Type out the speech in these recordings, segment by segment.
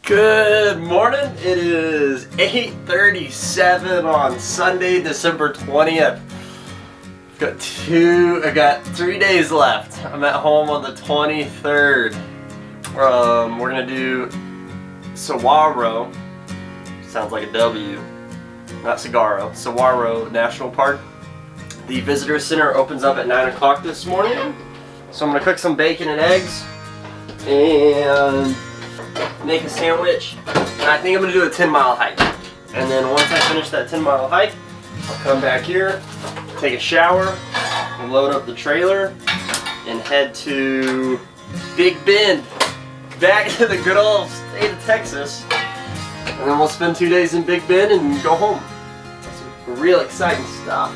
Good morning. It is 8:37 on Sunday, December 20th. I got 3 days left. I'm at home on the 23rd. We're gonna do Saguaro. Sounds like a W. Not Saguaro. Saguaro National Park. The visitor center opens up at 9 o'clock this morning. So I'm gonna cook some bacon and eggs and make a sandwich. And I think I'm gonna do a 10-mile hike. And then once I finish that 10-mile hike, I'll come back here, take a shower, load up the trailer, and head to Big Bend, back to the good old state of Texas. And then we'll spend 2 days in Big Bend and go home. Some real exciting stuff.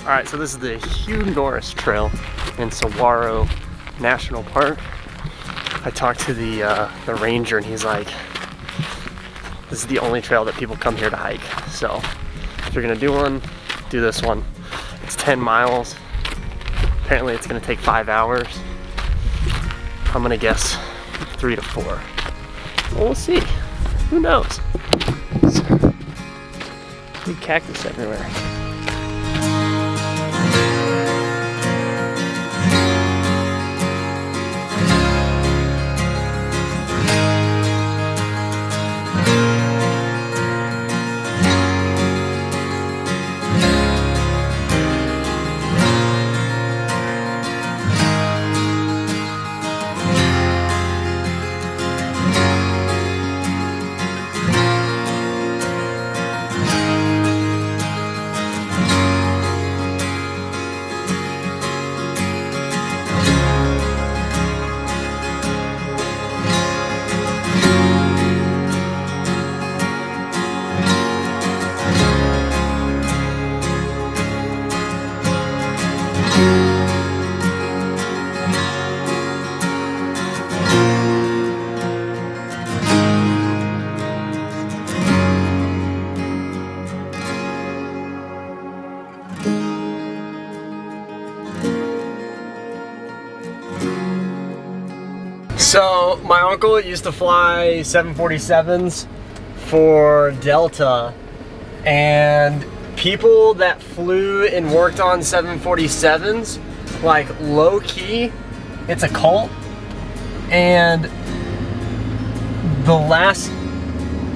Alright, so this is the Hugh Norris Trail in Saguaro National Park. I talked to the ranger and he's like, this is the only trail that people come here to hike. So if you're gonna do one, do this one. It's 10 miles. Apparently it's gonna take 5 hours. I'm gonna guess 3 to 4. Well, we'll see. Who knows? Big cactus everywhere. So my uncle used to fly 747s for Delta, and people that flew and worked on 747s, like low key, it's a cult. And the last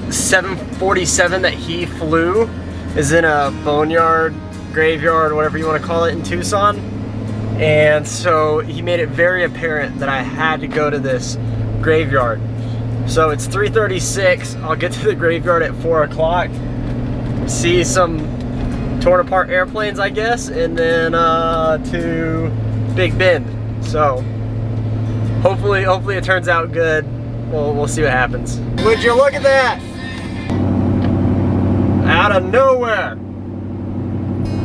747 that he flew is in a boneyard, graveyard, whatever you want to call it, in Tucson. And so he made it very apparent that I had to go to this graveyard. So it's 3:36. I'll get to the graveyard at 4 o'clock, see some torn apart airplanes, I guess, and then to Big Bend. So hopefully it turns out good. We'll see what happens. Would you look at that? Out of nowhere.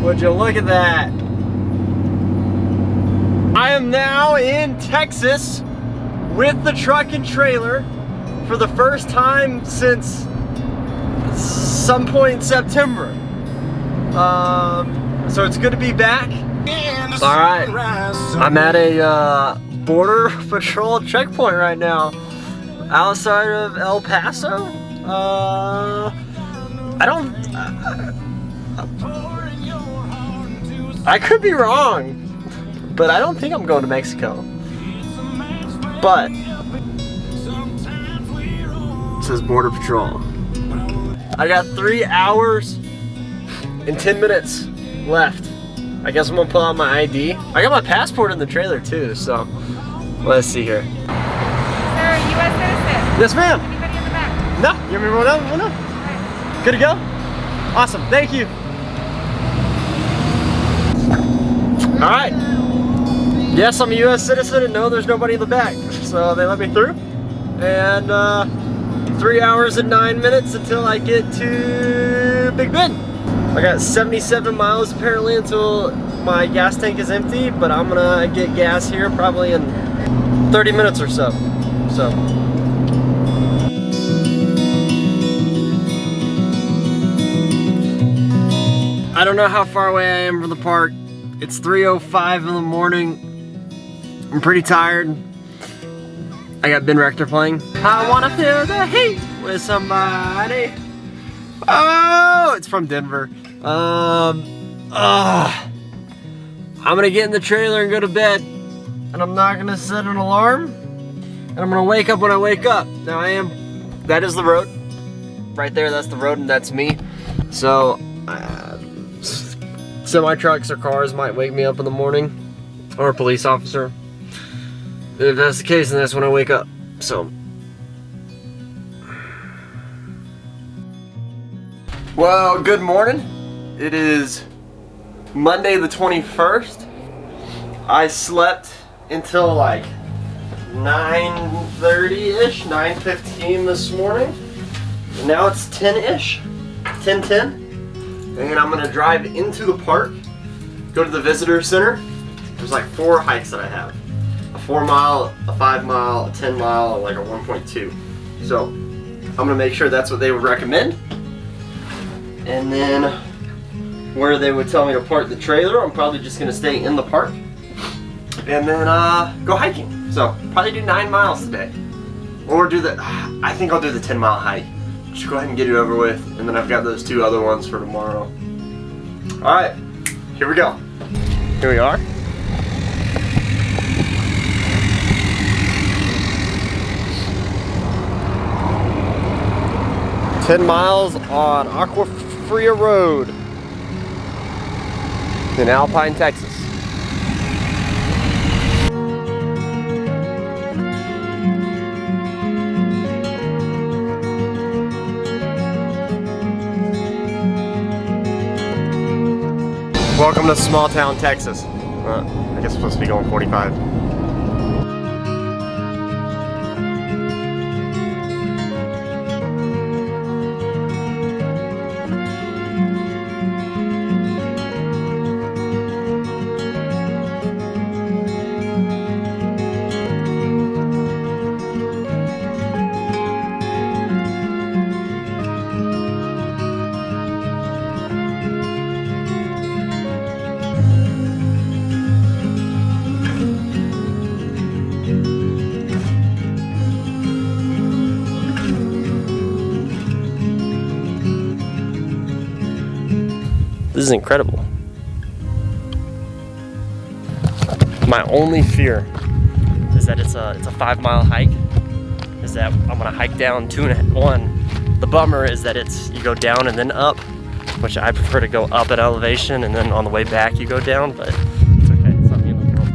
Would you look at that? I am now in Texas with the truck and trailer for the first time since some point in September. So it's good to be back. Alright, I'm at a Border Patrol checkpoint right now outside of El Paso. I could be wrong, but I don't think I'm going to Mexico. But it says Border Patrol. I got 3 hours and 10 minutes left. I guess I'm gonna pull out my ID. I got my passport in the trailer too, so let's see here. Sir, U.S. citizen. Yes, ma'am. Anybody in the back? No, you want me to roll down? No. Right. Good to go? Awesome, thank you. All right. Yes, I'm a U.S. citizen and no, there's nobody in the back. So they let me through. And 3 hours and 9 minutes until I get to Big Bend. I got 77 miles apparently until my gas tank is empty, but I'm gonna get gas here probably in 30 minutes or so. I don't know how far away I am from the park. It's 3:05 in the morning. I'm pretty tired. I got Ben Rector playing. I wanna feel the heat with somebody. Oh, it's from Denver. I'm gonna get in the trailer and go to bed. And I'm not gonna set an alarm. And I'm gonna wake up when I wake up. Now that is the road. Right there, that's the road and that's me. So, semi-trucks or cars might wake me up in the morning. Or a police officer. If that's the case, then that's when I wake up. So. Well, good morning. It is Monday the 21st. I slept until like 9:30-ish, 9:15 this morning. And now it's 10-ish, 10:10. And I'm gonna drive into the park, go to the visitor center. There's like 4 hikes that I have. A 4 mile, a 5 mile, a 10 mile, and like a 1.2. So I'm gonna make sure that's what they would recommend. And then where they would tell me to park the trailer, I'm probably just gonna stay in the park. And then go hiking. So probably do 9 miles today. Or do I think I'll do the 10-mile hike. Just go ahead and get it over with. And then I've got those 2 other ones for tomorrow. All right, here we go. Here we are. "10 miles on Aquafria Road in Alpine, Texas." Welcome to small town Texas. I guess I'm supposed to be going 45. This is incredible. My only fear is that it's a 5-mile hike. Is that I'm gonna hike down 2.1. The bummer is that you go down and then up, which I prefer to go up at elevation and then on the way back you go down, but it's okay, it's not the end of the world.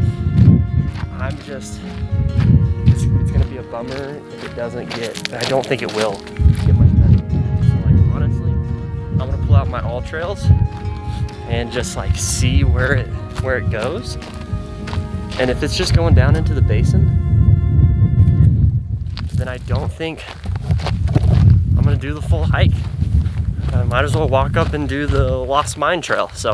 It's gonna be a bummer if it doesn't get, I don't think it will get much better. So like honestly, I'm gonna pull out my all trails and just like see where it goes. And if it's just going down into the basin, then I don't think I'm gonna do the full hike. I might as well walk up and do the Lost Mine Trail. So.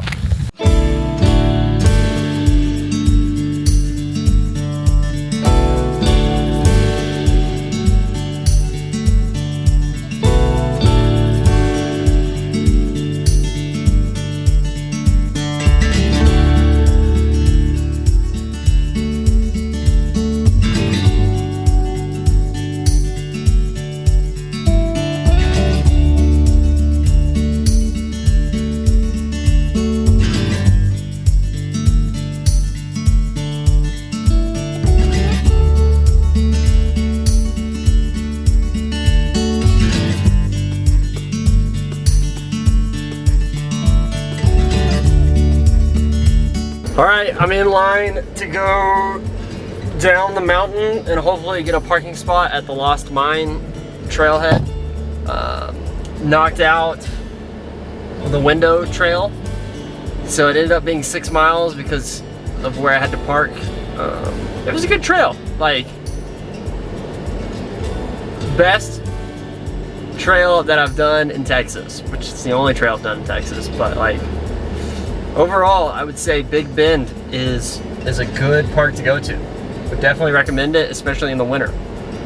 All right, I'm in line to go down the mountain and hopefully get a parking spot at the Lost Mine trailhead. Knocked out the window trail, so it ended up being 6 miles because of where I had to park. It was a good trail, like best trail that I've done in Texas, which is the only trail I've done in Texas, but like overall, I would say Big Bend is a good park to go to. Would definitely recommend it, especially in the winter.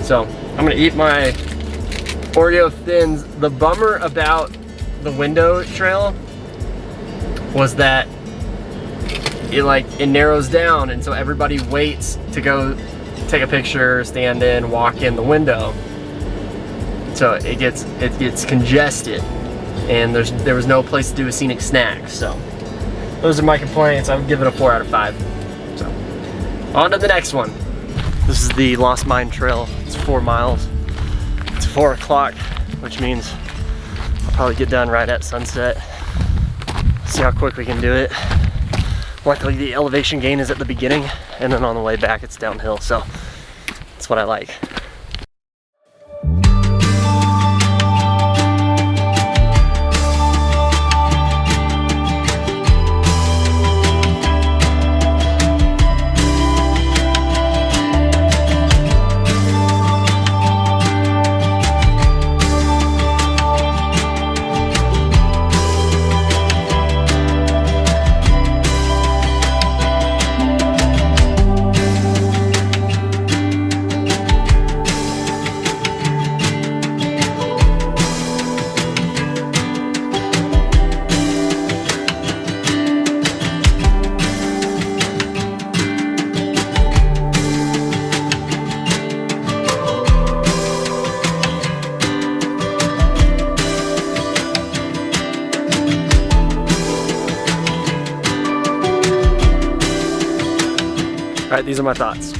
So I'm gonna eat my Oreo Thins. The bummer about the window trail was that it narrows down, and so everybody waits to go take a picture, stand in, walk in the window. So it gets congested, and there was no place to do a scenic snack. So those are my complaints. I would give it a 4 out of 5. So on to the next one. This is the Lost Mine Trail. It's 4 miles. It's 4 o'clock, which means I'll probably get done right at sunset. See how quick we can do it. Luckily the elevation gain is at the beginning, and then on the way back it's downhill, so that's what I like. Alright, these are my thoughts.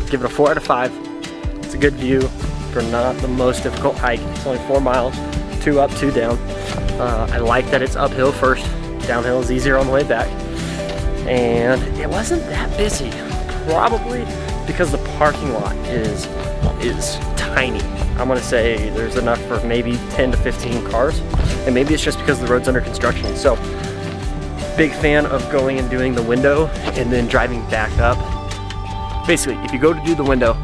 Give it a 4 out of 5. It's a good view for not the most difficult hike. It's only 4 miles, 2 up, 2 down. I like that it's uphill first. Downhill is easier on the way back. And it wasn't that busy. Probably because the parking lot is tiny. I'm gonna say there's enough for maybe 10 to 15 cars. And maybe it's just because the road's under construction. So, big fan of going and doing the window and then driving back up. Basically, if you go to do the window,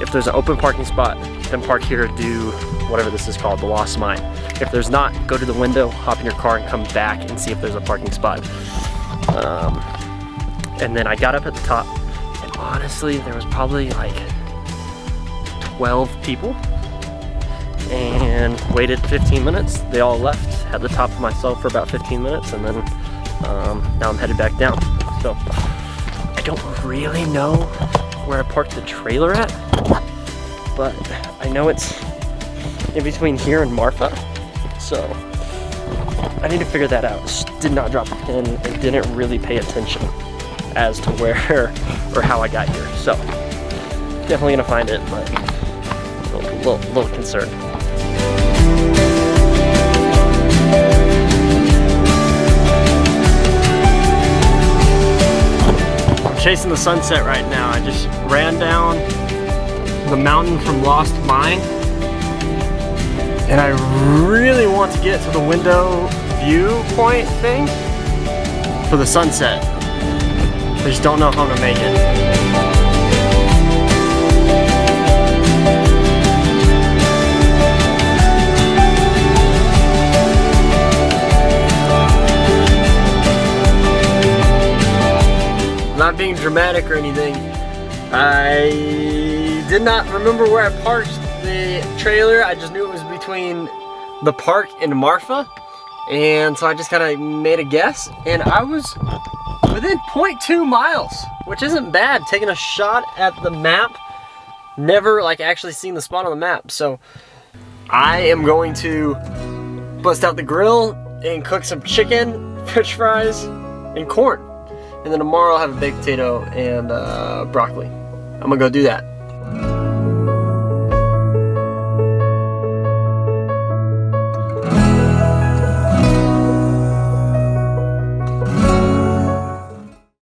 if there's an open parking spot, then park here to do whatever this is called, the Lost Mine. If there's not, go to the window, hop in your car and come back and see if there's a parking spot. And then I got up at the top, and honestly, there was probably like 12 people, and waited 15 minutes. They all left. Had the top to myself for about 15 minutes, and then now I'm headed back down. So I don't really know where I parked the trailer at, but I know it's in between here and Marfa, so I need to figure that out. Just did not drop a pin and didn't really pay attention as to where or how I got here. So definitely gonna find it, but a little concerned. Chasing the sunset right now. I just ran down the mountain from Lost Mine, and I really want to get to the window viewpoint thing for the sunset. I just don't know how I'm gonna make it. Not being dramatic or anything, I did not remember where I parked the trailer. I just knew it was between the park and Marfa, and so I just kind of made a guess, and I was within 0.2 miles, which isn't bad. Taking a shot at the map, never like actually seen the spot on the map. So I am going to bust out the grill and cook some chicken, french fries, and corn. And then tomorrow I'll have a baked potato and broccoli. I'm gonna go do that.